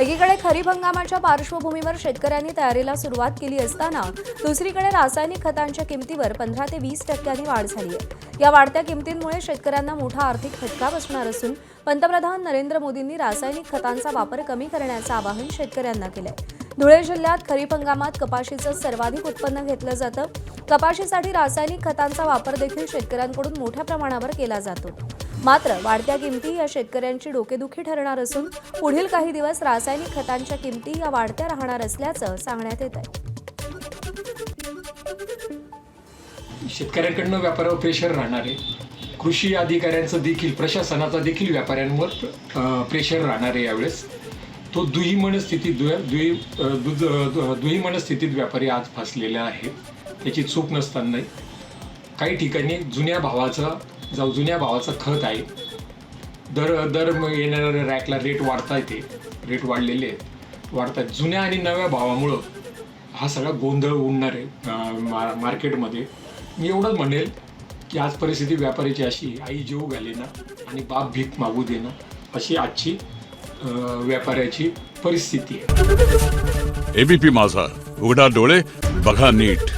एकीकडे खरीप हंगामाच्या पार्श्वभूमीवर शेतकऱ्यांनी तयारीला सुरुवात केली असताना दुसरीकडे रासायनिक खतांच्या किमतीवर 15 ते 20% वाढ झाली आहे। या वाढत्या किमतींमुळे शेतकऱ्यांना मोठा आर्थिक फटका बसणार असून पंतप्रधान नरेंद्र मोदींनी रासायनिक खतांचा वापर कमी करण्याचं आवाहन शेतकऱ्यांना केलंय। धुळे जिल्ह्यात खरीप हंगामात कपाशीचं सर्वाधिक उत्पन्न घेतलं जातं। कपाशीसाठी रासायनिक खतांचा वापर देखील शेतकऱ्यांकडून मोठ्या प्रमाणावर केला जातो। मात्र वाढत्या किमती या शेतकऱ्यांची डोकेदुखी ठरणार असून पुढील काही दिवस रासायनिक खतांच्या किमती या वाढत्या राहणार असल्याचं सांगण्यात येत आहे। शेतकऱ्यांकडून व्यापाऱ्यावर प्रेशर राहणार आहे। कृषी अधिकाऱ्यांचं देखील प्रशासनाचा देखील व्यापाऱ्यांवर प्रेशर राहणार आहे। यावेळेस तो दुही मनस्थितीत व्यापारी आज फसलेला आहे। त्याची चूक नसताना काही ठिकाणी जुन्या भावाचा खत आहे, दर येणाऱ्या रॅकला रेट वाढता येते, रेट वाढलेले आहेत, वाढतात। जुन्या आणि नव्या भावामुळं हा सगळा गोंधळ उडणार आहे मार्केटमध्ये। मी एवढंच म्हणेल की आज परिस्थिती व्यापाऱ्याची अशी, आई जेवू घालेना आणि बाप भीक मागू देना, अशी आजची व्यापाऱ्याची परिस्थिती आहे। एबीपी माझा, उघडा डोळे बघा नीट।